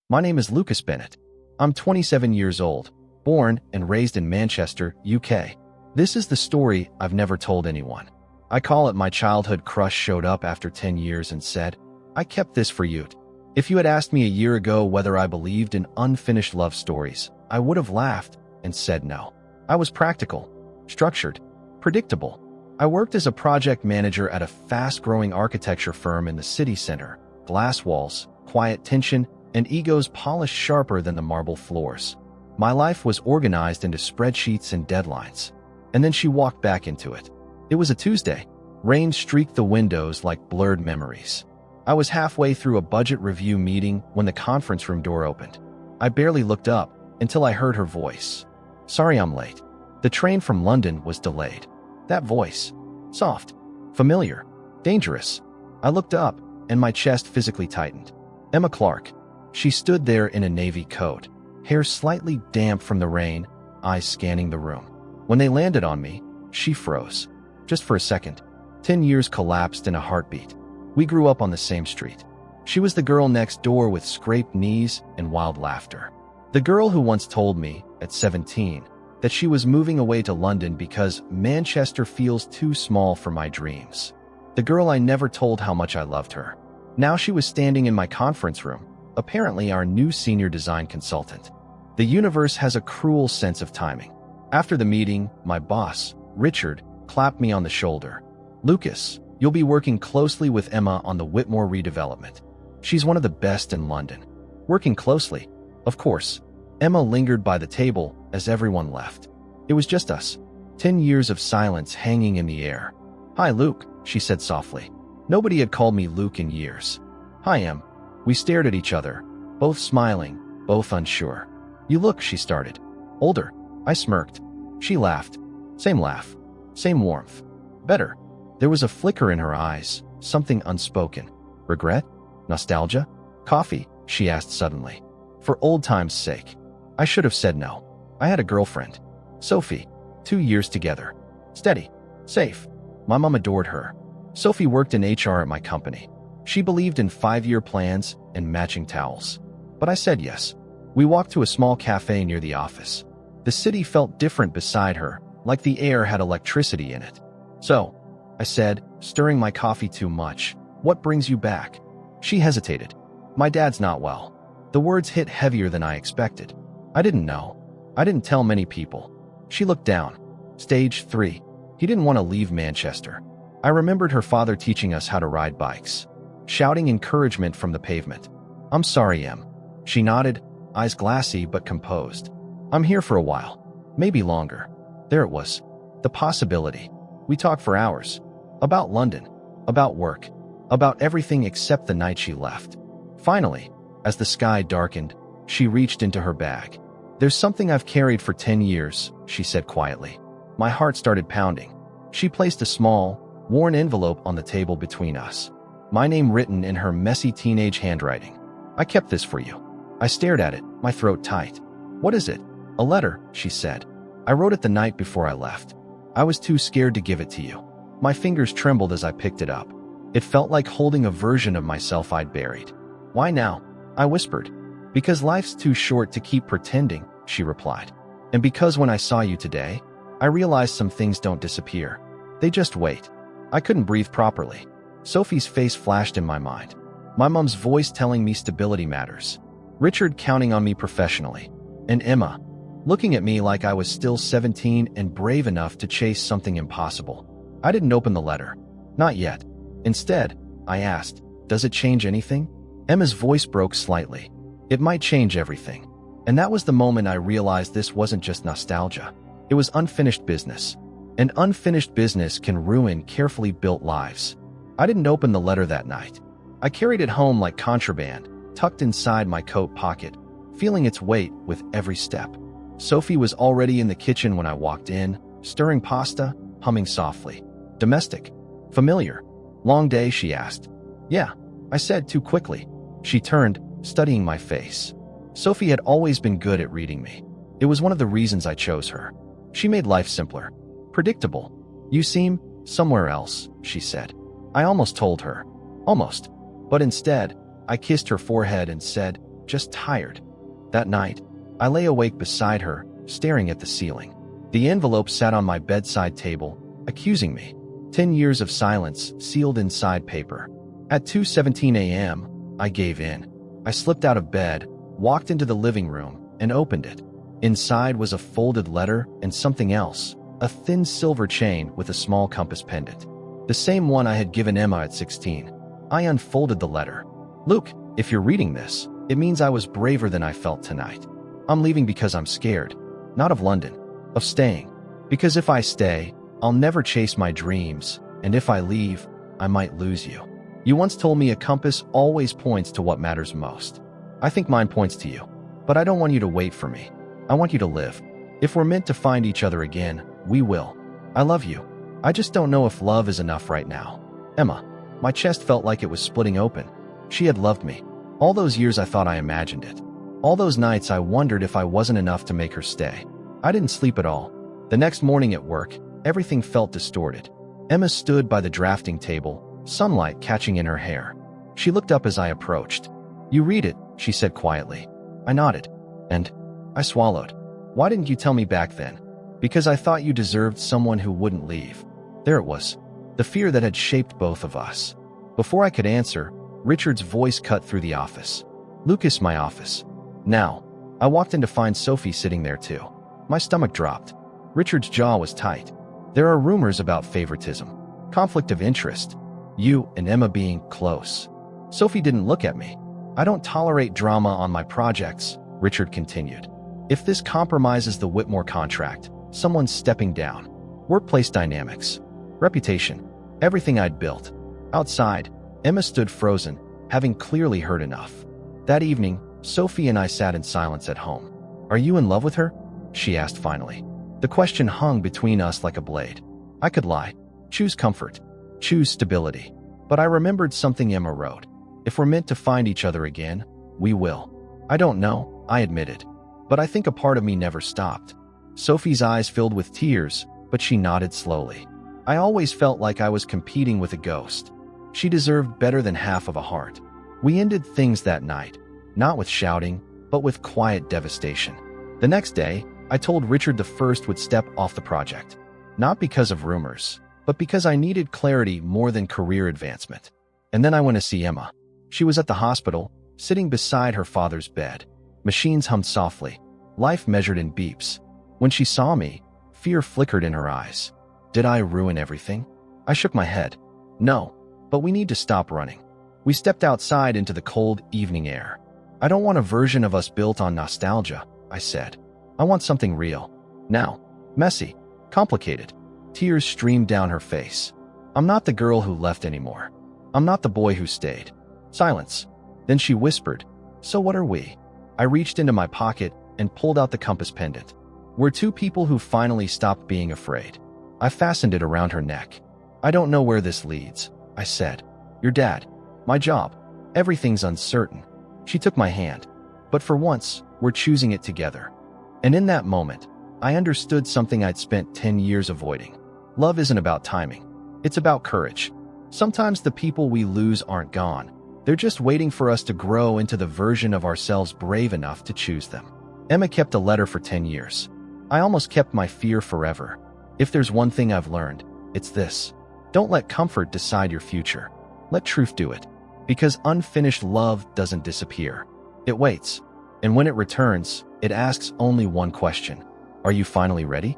My name is Lucas Bennett. I'm 27 years old, born and raised in Manchester, UK. This is the story I've never told anyone. I call it my childhood crush showed up after 10 years and said, I kept this for you. If you had asked me a year ago whether I believed in unfinished love stories, I would have laughed and said no. I was practical, structured, predictable. I worked as a project manager at a fast-growing architecture firm in the city center. Glass walls, quiet tension, and egos polished sharper than the marble floors. My life was organized into spreadsheets and deadlines. And then she walked back into it. It was a Tuesday. Rain streaked the windows like blurred memories. I was halfway through a budget review meeting when the conference room door opened. I barely looked up until I heard her voice. Sorry I'm late. The train from London was delayed. That voice. Soft. Familiar. Dangerous. I looked up and my chest physically tightened. Emma Clark. She stood there in a navy coat, hair slightly damp from the rain, eyes scanning the room. When they landed on me, she froze. Just for a second. 10 years collapsed in a heartbeat. We grew up on the same street. She was the girl next door with scraped knees and wild laughter. The girl who once told me, at 17, that she was moving away to London because Manchester feels too small for my dreams. The girl I never told how much I loved her. Now she was standing in my conference room, apparently our new senior design consultant. The universe has a cruel sense of timing. After the meeting, my boss, Richard, clapped me on the shoulder. Lucas, you'll be working closely with Emma on the Whitmore redevelopment. She's one of the best in London. Working closely, of course. Emma lingered by the table as everyone left. It was just us. 10 years of silence hanging in the air. Hi, Luke, she said softly. Nobody had called me Luke in years. Hi, Em. We stared at each other, both smiling, both unsure. You look, she started. Older. I smirked. She laughed. Same laugh. Same warmth. Better. There was a flicker in her eyes, something unspoken. Regret? Nostalgia? Coffee? She asked suddenly. For old time's sake. I should have said no. I had a girlfriend. Sophie. 2 years together. Steady. Safe. My mom adored her. Sophie worked in HR at my company. She believed in 5-year plans and matching towels. But I said yes. We walked to a small cafe near the office. The city felt different beside her, like the air had electricity in it. So, I said, stirring my coffee too much, what brings you back? She hesitated. My dad's not well. The words hit heavier than I expected. I didn't know. I didn't tell many people. She looked down. Stage 3. He didn't want to leave Manchester. I remembered her father teaching us how to ride bikes, shouting encouragement from the pavement. I'm sorry, Em. She nodded, eyes glassy but composed. I'm here for a while. Maybe longer. There it was. The possibility. We talked for hours. About London. About work. About everything except the night she left. Finally, as the sky darkened, she reached into her bag. There's something I've carried for 10 years, she said quietly. My heart started pounding. She placed a small, worn envelope on the table between us. My name written in her messy teenage handwriting. I kept this for you. I stared at it, my throat tight. What is it? A letter, she said. I wrote it the night before I left. I was too scared to give it to you. My fingers trembled as I picked it up. It felt like holding a version of myself I'd buried. Why now? I whispered. Because life's too short to keep pretending, she replied. And because when I saw you today, I realized some things don't disappear. They just wait. I couldn't breathe properly. Sophie's face flashed in my mind. My mom's voice telling me stability matters. Richard counting on me professionally. And Emma, looking at me like I was still 17 and brave enough to chase something impossible. I didn't open the letter. Not yet. Instead, I asked, does it change anything? Emma's voice broke slightly. It might change everything. And that was the moment I realized this wasn't just nostalgia. It was unfinished business. And unfinished business can ruin carefully built lives. I didn't open the letter that night. I carried it home like contraband, tucked inside my coat pocket, feeling its weight with every step. Sophie was already in the kitchen when I walked in, stirring pasta, humming softly. Domestic. Familiar. Long day, she asked. Yeah, I said too quickly. She turned, studying my face. Sophie had always been good at reading me. It was one of the reasons I chose her. She made life simpler. Predictable. You seem somewhere else, she said. I almost told her. Almost. But instead, I kissed her forehead and said, just tired. That night, I lay awake beside her, staring at the ceiling. The envelope sat on my bedside table, accusing me. 10 years of silence sealed inside paper. At 2:17 a.m., I gave in. I slipped out of bed, walked into the living room, and opened it. Inside was a folded letter and something else, a thin silver chain with a small compass pendant. The same one I had given Emma at 16. I unfolded the letter. Luke, if you're reading this, it means I was braver than I felt tonight. I'm leaving because I'm scared. Not of London, of staying. Because if I stay, I'll never chase my dreams, and if I leave, I might lose you. You once told me a compass always points to what matters most. I think mine points to you, but I don't want you to wait for me. I want you to live. If we're meant to find each other again, we will. I love you. I just don't know if love is enough right now. Emma. My chest felt like it was splitting open. She had loved me. All those years I thought I imagined it. All those nights I wondered if I wasn't enough to make her stay. I didn't sleep at all. The next morning at work, everything felt distorted. Emma stood by the drafting table, sunlight catching in her hair. She looked up as I approached. You read it, she said quietly. I nodded. And I swallowed. Why didn't you tell me back then? Because I thought you deserved someone who wouldn't leave. There it was. The fear that had shaped both of us. Before I could answer, Richard's voice cut through the office. Lucas, my office. Now, I walked in to find Sophie sitting there too. My stomach dropped. Richard's jaw was tight. There are rumors about favoritism, conflict of interest, you and Emma being close. Sophie didn't look at me. I don't tolerate drama on my projects, Richard continued. If this compromises the Whitmore contract, someone's stepping down. Workplace dynamics, reputation, everything I'd built. Outside, Emma stood frozen, having clearly heard enough. That evening, Sophie and I sat in silence at home. Are you in love with her? She asked finally. The question hung between us like a blade. I could lie, choose comfort, choose stability. But I remembered something Emma wrote. If we're meant to find each other again, we will. I don't know, I admitted. But I think a part of me never stopped. Sophie's eyes filled with tears, but she nodded slowly. I always felt like I was competing with a ghost. She deserved better than half of a heart. We ended things that night, not with shouting, but with quiet devastation. The next day, I told Richard the first would step off the project. Not because of rumors, but because I needed clarity more than career advancement. And then I went to see Emma. She was at the hospital, sitting beside her father's bed. Machines hummed softly, life measured in beeps. When she saw me, fear flickered in her eyes. Did I ruin everything? I shook my head. No, but we need to stop running. We stepped outside into the cold evening air. I don't want a version of us built on nostalgia, I said. I want something real. Now, messy, complicated. Tears streamed down her face. I'm not the girl who left anymore. I'm not the boy who stayed. Silence. Then she whispered, so what are we? I reached into my pocket and pulled out the compass pendant. We're two people who finally stopped being afraid. I fastened it around her neck. I don't know where this leads, I said. Your dad, my job, everything's uncertain. She took my hand. But for once, we're choosing it together. And in that moment, I understood something I'd spent 10 years avoiding. Love isn't about timing. It's about courage. Sometimes the people we lose aren't gone. They're just waiting for us to grow into the version of ourselves brave enough to choose them. Emma kept a letter for 10 years. I almost kept my fear forever. If there's one thing I've learned, it's this. Don't let comfort decide your future. Let truth do it. Because unfinished love doesn't disappear. It waits. And when it returns, it asks only one question. Are you finally ready?